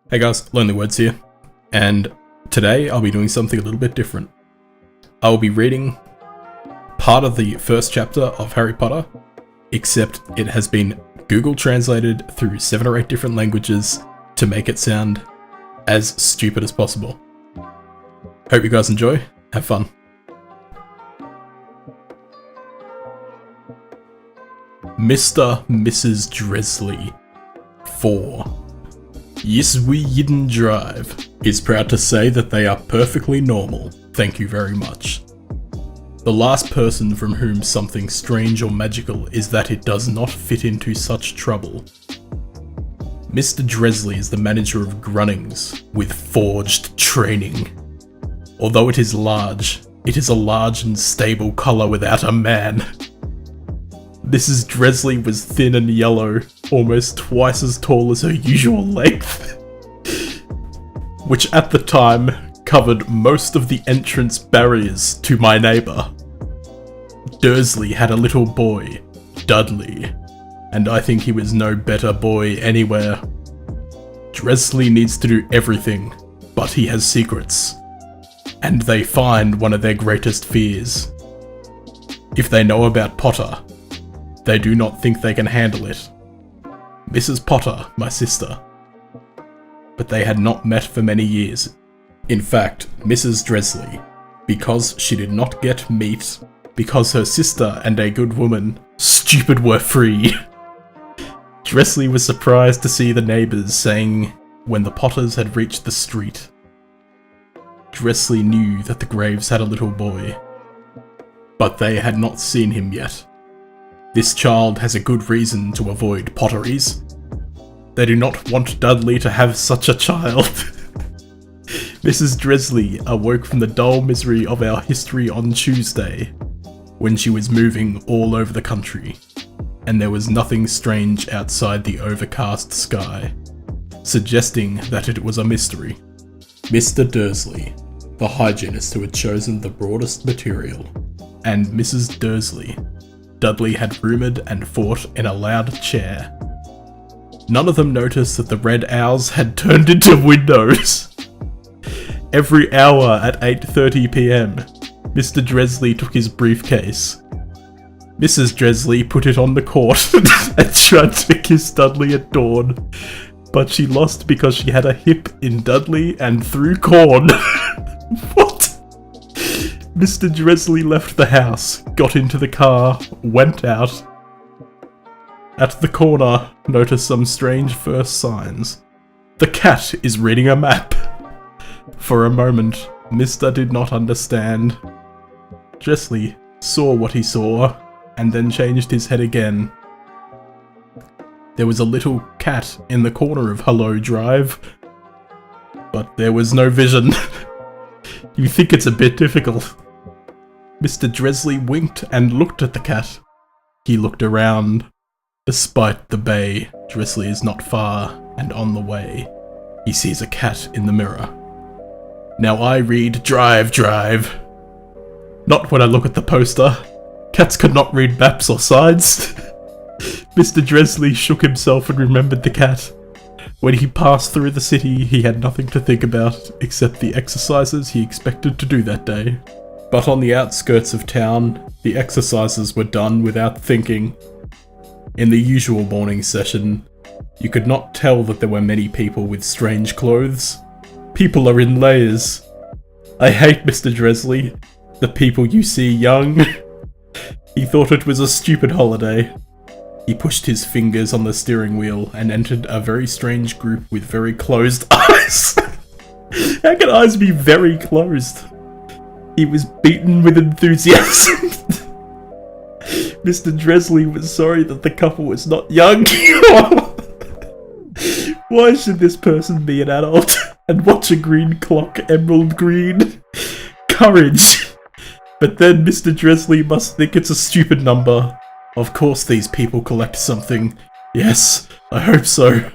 Hey guys, Lonely Words here, and today I'll be doing something a little bit different. I will be reading part of the first chapter of Harry Potter, except it has been Google translated through 7 or 8 different languages to make it sound as stupid as possible. Hope you guys enjoy, have fun. Mr. Mrs. Dresley 4. Yes, we Yidden Drive is proud to say that they are perfectly normal, thank you very much. The last person from whom something strange or magical is that it does not fit into such trouble. Mr. Dresley is the manager of Grunnings, with forged training. Although it is a large and stable colour without a man. Mrs. Dresley was thin and yellow, almost twice as tall as her usual length, which at the time covered most of the entrance barriers to my neighbour. Dursley had a little boy, Dudley, and I think he was no better boy anywhere. Dresley needs to do everything, but he has secrets, and they find one of their greatest fears. If they know about Potter, they do not think they can handle it. Mrs. Potter, my sister. But they had not met for many years. In fact, Mrs. Dresley, because she did not get meat, because her sister and a good woman, stupid, were free. Dresley was surprised to see the neighbours saying when the Potters had reached the street. Dresley knew that the Graves had a little boy, but they had not seen him yet. This child has a good reason to avoid Potteries. They do not want Dudley to have such a child. Mrs. Dresley awoke from the dull misery of our history on Tuesday, when she was moving all over the country, and there was nothing strange outside the overcast sky, suggesting that it was a mystery. Mr. Dursley, the hygienist who had chosen the broadest material, and Mrs. Dursley, Dudley had rumoured and fought in a loud chair. None of them noticed that the red owls had turned into windows. Every hour at 8:30 PM, Mr. Dresley took his briefcase. Mrs. Dresley put it on the court and tried to kiss Dudley at dawn, but she lost because she had a hip in Dudley and threw corn. What? Mr. Dresley left the house, got into the car, went out. At the corner, noticed some strange first signs. The cat is reading a map. For a moment, Mr. did not understand. Dresley saw what he saw, and then changed his head again. There was a little cat in the corner of Hello Drive, but there was no vision. You think it's a bit difficult. Mr. Dresley winked and looked at the cat. He looked around. Despite the bay, Dresley is not far, and on the way, he sees a cat in the mirror. Now I read Drive, Drive. Not when I look at the poster. Cats could not read maps or signs. Mr. Dresley shook himself and remembered the cat. When he passed through the city, he had nothing to think about except the exercises he expected to do that day. But on the outskirts of town, the exercises were done without thinking. In the usual morning session, you could not tell that there were many people with strange clothes. People are in layers. I hate Mr. Dresley. The people you see young. He thought it was a stupid holiday. He pushed his fingers on the steering wheel and entered a very strange group with very closed eyes. How can eyes be very closed? He was beaten with enthusiasm. Mr. Dresley was sorry that the couple was not young. Why should this person be an adult and watch a green clock emerald green? Courage. But then Mr. Dresley must think it's a stupid number. Of course these people collect something. Yes, I hope so.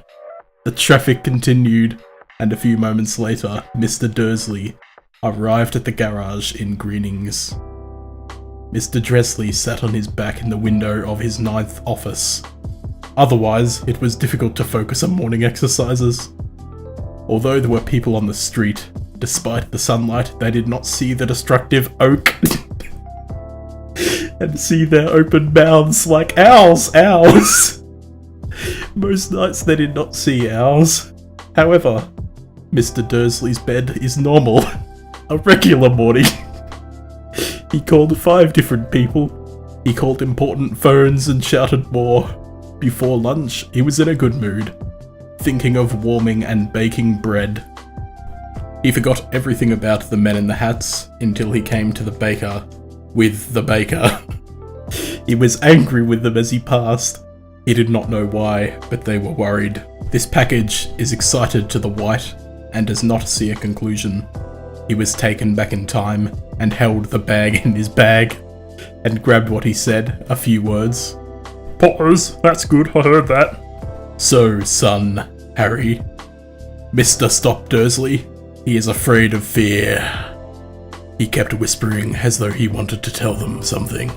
The traffic continued, and a few moments later, Mr. Dursley arrived at the garage in Greenings. Mr. Dresley sat on his back in the window of his 9th office. Otherwise, it was difficult to focus on morning exercises. Although there were people on the street, despite the sunlight, they did not see the destructive oak and see their open mouths like owls. Most nights they did not see owls. However, Mr. Dursley's bed is normal. A regular morning. He called 5 different people. He called important phones and shouted more. Before lunch, he was in a good mood, thinking of warming and baking bread. He forgot everything about the men in the hats until he came to the baker with the baker. He was angry with them as he passed. He did not know why, but they were worried. This package is excited to the white and does not see a conclusion. He was taken back in time and held the bag in his bag and grabbed what he said, a few words. Pause, that's good, I heard that. So, son, Harry, Mr. Stop Dursley, he is afraid of fear. He kept whispering as though he wanted to tell them something,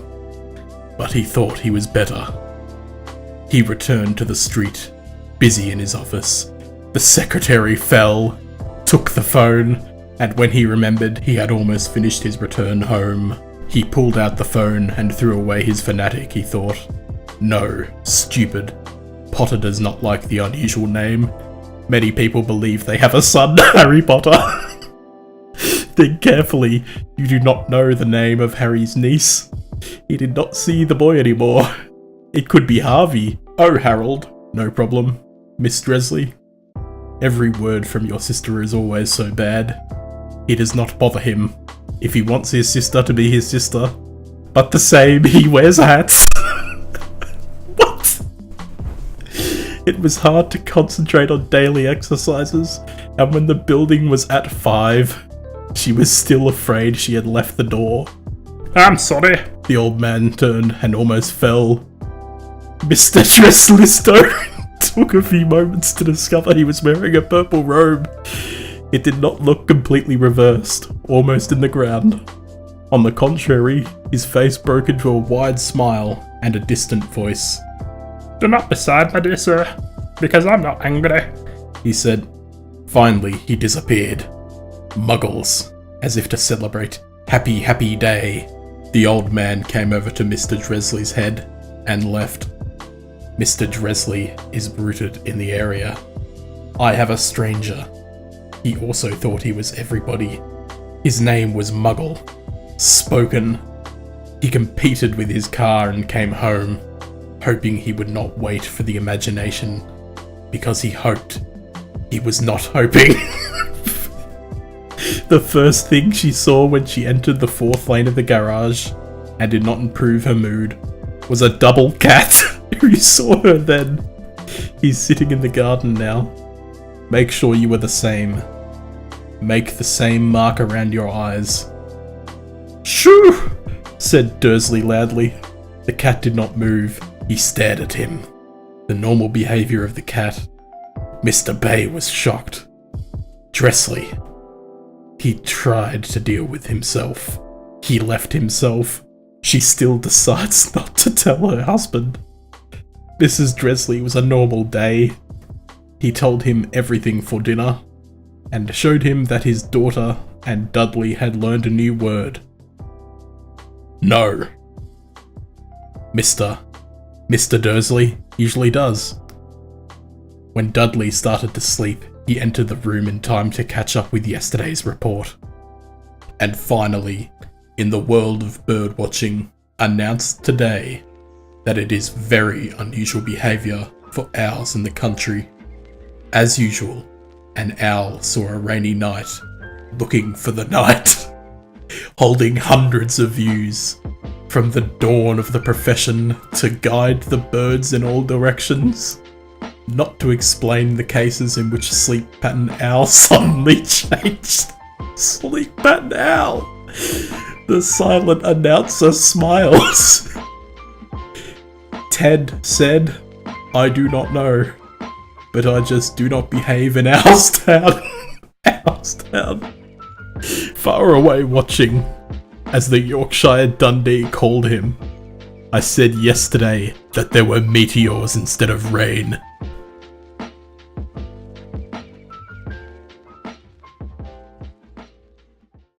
but he thought he was better. He returned to the street, busy in his office. The secretary fell, took the phone, and when he remembered he had almost finished his return home, he pulled out the phone and threw away his fanatic, he thought. No, stupid. Potter does not like the unusual name. Many people believe they have a son, Harry Potter. Think carefully, you do not know the name of Harry's niece. He did not see the boy anymore. It could be Harvey. Oh, Harold. No problem. Miss Dresley. Every word from your sister is always so bad. It does not bother him if he wants his sister to be his sister. But the same, he wears hats. What? It was hard to concentrate on daily exercises, and when the building was at 5, she was still afraid she had left the door. I'm sorry. The old man turned and almost fell. Mr. Treslisto took a few moments to discover he was wearing a purple robe. It did not look completely reversed, almost in the ground. On the contrary, his face broke into a wide smile and a distant voice. Do not decide, my dear sir, because I'm not angry, he said. Finally, he disappeared. Muggles, as if to celebrate. Happy, happy day. The old man came over to Mr. Dresley's head and left. Mr. Dresley is rooted in the area. I have a stranger. He also thought he was everybody. His name was Muggle. Spoken. He competed with his car and came home, hoping he would not wait for the imagination, because he hoped he was not hoping. The first thing she saw when she entered the 4th lane of the garage, and did not improve her mood, was a double cat. You saw her then. He's sitting in the garden now. Make sure you are the same. Make the same mark around your eyes. Shoo! Said Dursley loudly. The cat did not move. He stared at him. The normal behaviour of the cat. Mr. Bay was shocked. Dresley. He tried to deal with himself. He left himself. She still decides not to tell her husband. Mrs. Dresley was a normal day. He told him everything for dinner, and showed him that his daughter and Dudley had learned a new word. No. Mr. Dursley usually does. When Dudley started to sleep, he entered the room in time to catch up with yesterday's report. And finally, in the world of bird watching, announced today that it is very unusual behaviour for owls in the country. As usual, an owl saw a rainy night, looking for the night, holding hundreds of views, from the dawn of the profession to guide the birds in all directions, not to explain the cases in which sleep pattern owl suddenly changed. Sleep pattern owl! The silent announcer smiles. Ted said, I do not know, but I just do not behave in Owlstown. Owlstown. Far away watching, as the Yorkshire Dundee called him. I said yesterday that there were meteors instead of rain.